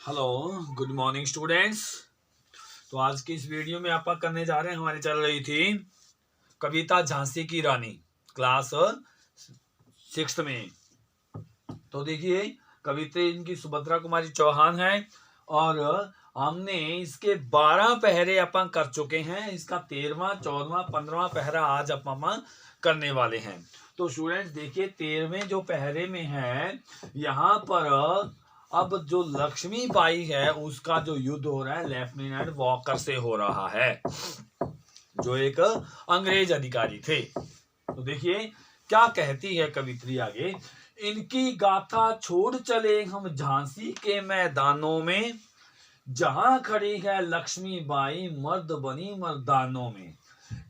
Hello, good morning students. तो आज की इस वीडियो में आप करने जा रहे हैं, हमारी चल रही थी कविता झांसी की रानी, क्लास 6 में। तो देखिए, कविता इनकी सुभद्रा कुमारी चौहान है और हमने इसके 12 पहरे अपन कर चुके हैं। इसका 13वां 14वां 15वां पहरा आज अपन करने वाले हैं। तो स्टूडेंट्स देखिए, 13वें जो पहरे में है, यहाँ पर अब जो लक्ष्मी बाई है उसका जो युद्ध हो रहा है लेफ्टिनेंट वॉकर से हो रहा है, जो एक अंग्रेज अधिकारी थे। तो देखिए क्या कहती है कवित्री आगे। इनकी गाथा छोड़ चले हम झांसी के मैदानों में, जहां खड़ी है लक्ष्मी बाई मर्द बनी मर्दानों में।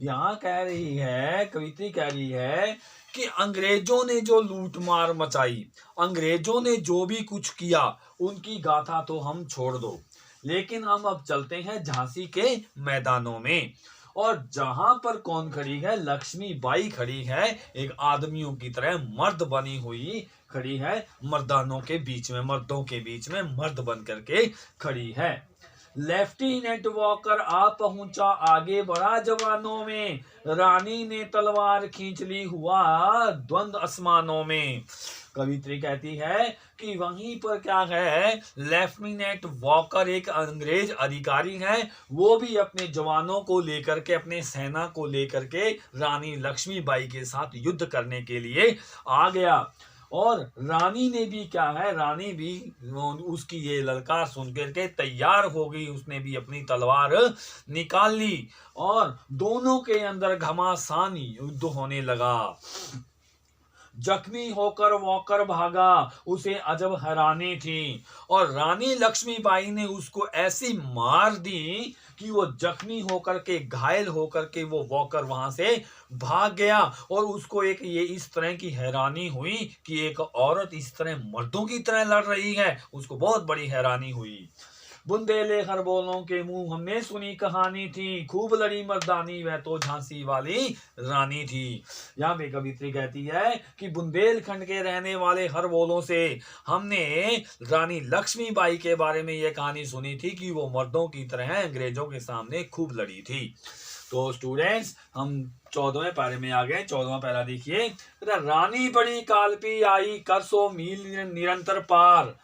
यहाँ कह रही है, कवित्री कह रही है कि अंग्रेजों ने जो लूटमार मचाई, अंग्रेजों ने जो भी कुछ किया, उनकी गाथा तो हम छोड़ दो, लेकिन हम अब चलते हैं झांसी के मैदानों में। और जहां पर कौन खड़ी है? लक्ष्मी बाई खड़ी है, एक आदमियों की तरह मर्द बनी हुई खड़ी है, मर्दानों के बीच में, मर्दों के बीच में मर्द बन करके खड़ी है। लेफ्टिनेंट वॉकर आ पहुंचा आगे बढ़ा जवानों में, रानी ने तलवार खींच ली हुआ द्वंद आसमानों में। कवित्री कहती है कि वहीं पर क्या है, लेफ्टिनेंट वॉकर एक अंग्रेज अधिकारी है, वो भी अपने जवानों को लेकर के, अपने सेना को लेकर के रानी लक्ष्मीबाई के साथ युद्ध करने के लिए आ गया। और रानी ने भी क्या है, रानी भी उसकी ये ललकार सुन करके तैयार हो गई, उसने भी अपनी तलवार निकाल ली और दोनों के अंदर घमासान युद्ध होने लगा। जख्मी होकर वॉकर भागा, उसे अजब हैरानी थी, और रानी लक्ष्मीबाई ने उसको ऐसी मार दी कि वो जख्मी होकर के, घायल होकर के वो वॉकर वहां से भाग गया। और उसको एक ये इस तरह की हैरानी हुई कि एक औरत इस तरह मर्दों की तरह लड़ रही है, उसको बहुत बड़ी हैरानी हुई। बुंदेले खरगोलों के मुंह हमने सुनी कहानी थी, खूब लड़ी मर्दानी वह तो झांसी वाली रानी थी। यहाँ पे कवित्री कहती है कि बुंदेलखंड के रहने वाले खरगोलों से हमने रानी लक्ष्मीबाई के बारे में यह कहानी सुनी थी कि वो मर्दों की तरह अंग्रेजों के सामने खूब लड़ी थी। तो स्टूडेंट्स, हम 14वें पारे में आ गए। 14वां पहला देखिए। रानी बड़ी कालपी आई, कर 100 मील निरंतर पार,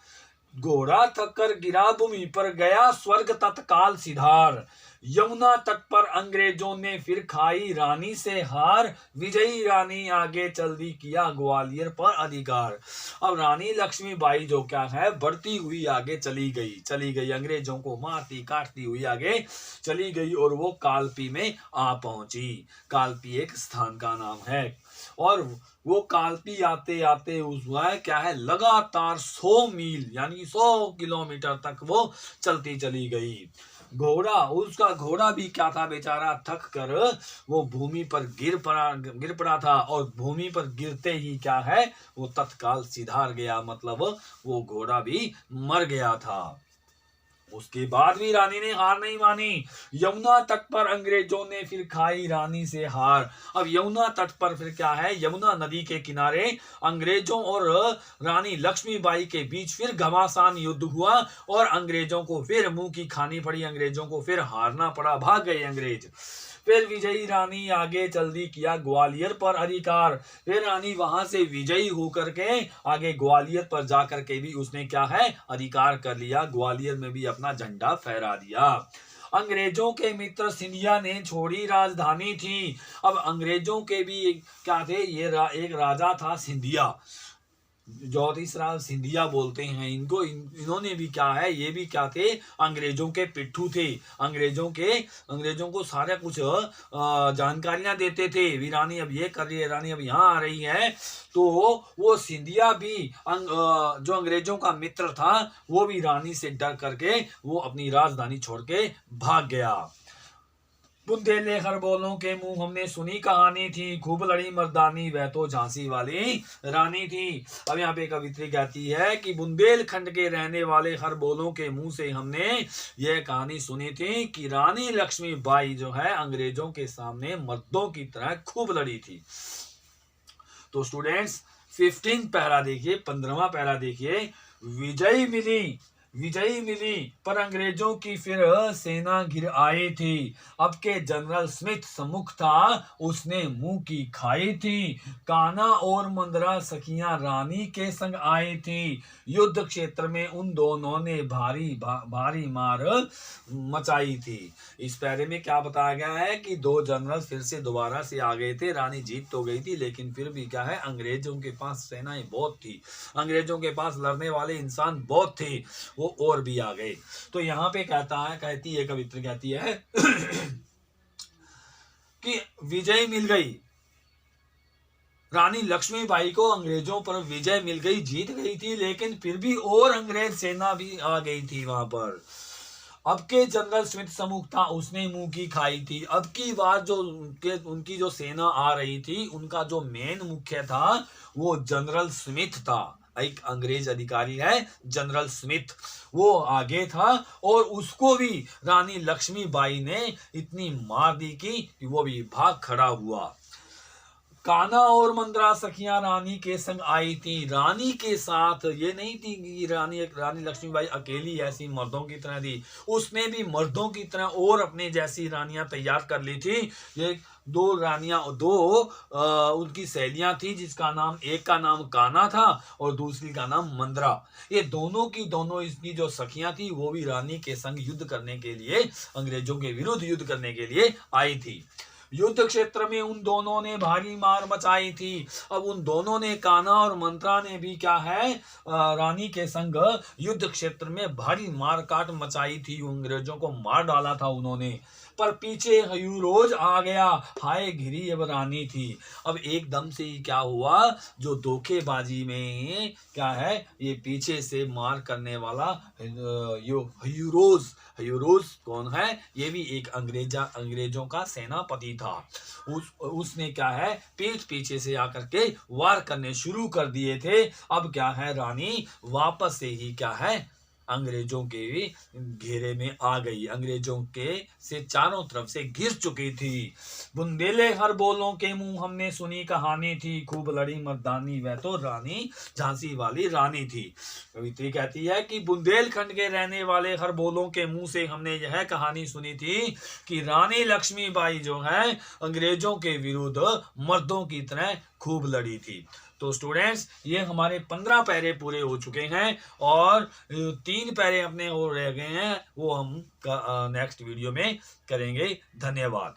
घोड़ा थककर गिरा भूमि पर, गया स्वर्ग तत्काल सिधार। यमुना तट पर अंग्रेजों ने फिर खाई रानी से हार, विजयी रानी आगे चल दी किया ग्वालियर पर अधिकार। अब रानी लक्ष्मीबाई जो क्या है, बढ़ती हुई आगे चली गई, अंग्रेजों को मारती काटती हुई आगे चली गई और वो कालपी में आ पहुंची। कालपी एक स्थान का नाम है और वो कालपी आते आते उसमें क्या है, लगातार 100 मील यानी 100 किलोमीटर तक वो चलती चली गई। उसका घोड़ा भी क्या था बेचारा, थक कर वो भूमि पर गिर पड़ा था, और भूमि पर गिरते ही क्या है, वो तत्काल सिधार गया, मतलब वो घोड़ा भी मर गया था। उसके बाद भी रानी ने हार नहीं मानी। यमुना तट पर अंग्रेजों ने फिर खाई रानी से हार। अब यमुना तट पर फिर क्या है, यमुना नदी के किनारे अंग्रेजों और रानी लक्ष्मीबाई के बीच फिर घमासान युद्ध हुआ और अंग्रेजों को फिर मुंह की खानी पड़ी, अंग्रेजों को फिर हारना पड़ा, भाग गए अंग्रेज। फिर विजयी रानी आगे चल दी किया ग्वालियर पर अधिकार। फिर रानी वहां से विजयी होकर के आगे ग्वालियर पर जाकर के भी उसने क्या है, अधिकार कर लिया, ग्वालियर में भी अपना झंडा फहरा दिया। अंग्रेजों के मित्र सिंधिया ने छोड़ी राजधानी थी। अब अंग्रेजों के भी क्या थे, ये एक राजा था सिंधिया, ज्योतिषराव सिंधिया बोलते हैं इनको। इन्होंने भी क्या है, ये भी क्या थे, अंग्रेजों के पिट्ठू थे, अंग्रेजों को सारा कुछ जानकारियां देते थे। भी रानी अब ये कर रही है, रानी अब यहाँ आ रही है। तो वो सिंधिया भी जो अंग्रेजों का मित्र था, वो भी रानी से डर करके वो अपनी राजधानी छोड़ के भाग गया। बुंदेले खरगोलों के मुंह हमने सुनी कहानी थी, खूब लड़ी मर्दानी वह तो झांसी वाली रानी थी। अब यहाँ पे कवित्री कहती है कि बुंदेलखंड के रहने वाले खरगोलों के मुंह से हमने यह कहानी सुनी थी कि रानी लक्ष्मीबाई जो है अंग्रेजों के सामने मर्दों की तरह खूब लड़ी थी। तो स्टूडेंट्स 15 पहरा देखिए, 15वां पहरा देखिए। विजय मिली विजयी मिली, पर अंग्रेजों की फिर सेना घिर आई थी। अब के जनरल स्मिथ सम्मुख था, उसने मुंह की खाई थी। कान्हा और मंदरा सखियां रानी के संग आई थी। युद्ध क्षेत्र में उन दोनों ने भारी मार मचाई थी। इस पैरे में क्या बताया गया है कि दो जनरल फिर से दोबारा से आ गए थे। रानी जीत तो गई थी, लेकिन फिर भी क्या है, अंग्रेजों के पास सेनाएं बहुत थी, अंग्रेजों के पास लड़ने वाले इंसान बहुत थे, वो और भी आ गए। तो यहाँ पे कहती है कवित्री कहती है कि विजय मिल गई, रानी लक्ष्मीबाई को अंग्रेजों पर विजय मिल गई, जीत गई थी, लेकिन फिर भी और अंग्रेज सेना भी आ गई थी वहां पर। अब के जनरल स्मिथ सम्मुख था, उसने मुंह की खाई थी। अब की बार जो उनकी जो सेना आ रही थी, उनका जो मेन मुख्य था वो जनरल स्मिथ था। एक अंग्रेज अधिकारी है जनरल स्मिथ, वो आगे था और उसको भी रानी लक्ष्मीबाई ने इतनी मार दी कि वो भी भाग खड़ा हुआ। कान्हा और मंदरा सखियां रानी के संग आई थी। रानी के साथ ये नहीं थी कि रानी लक्ष्मीबाई अकेली ऐसी मर्दों की तरह थी, उसने भी मर्दों की तरह और अपने जैसी रानियां तैयार कर ली थी। ये दो रानियां, उनकी सहेलियां थी, जिसका नाम, एक का नाम कान्हा था और दूसरी का नाम मंदरा। ये दोनों की दोनों इसकी जो सखियां थी वो भी रानी के संग युद्ध करने के लिए, अंग्रेजों के विरुद्ध युद्ध करने के लिए आई थी। युद्ध क्षेत्र में उन दोनों ने भारी मार मचाई थी। अब उन दोनों ने, कान्हा और मंत्रा ने भी क्या है, रानी के संग युद्ध क्षेत्र में भारी मार काट मचाई थी, अंग्रेजों को मार डाला था उन्होंने। पर पीछे हयूरोज आ गया, हाय घिरी अब रानी थी। अब एकदम से ही क्या हुआ, जो धोखेबाजी में क्या है, ये पीछे से मार करने वाला हयूरोज कौन है, ये भी एक अंग्रेजों का सेनापति था। उसने क्या है, पीछे से आकर के वार करने शुरू कर दिए थे। अब क्या है, रानी वापस से ही क्या है, अंग्रेजों के घेरे में आ गई, अंग्रेजों के से चारों तरफ से घिर चुकी थी। बुंदेले हर बोलों के मुंह हमने सुनी कहानी थी, खूब लड़ी मर्दानी वह तो रानी झांसी वाली रानी थी। कवित्री कहती है कि बुंदेलखंड के रहने वाले हर बोलों के मुंह से हमने यह कहानी सुनी थी कि रानी लक्ष्मीबाई जो है अंग्रेजों के विरुद्ध मर्दों की तरह खूब लड़ी थी। तो स्टूडेंट्स, ये हमारे 15 पैरे पूरे हो चुके हैं और 3 पैरे अपने और रह गए हैं, वो हम नेक्स्ट वीडियो में करेंगे। धन्यवाद।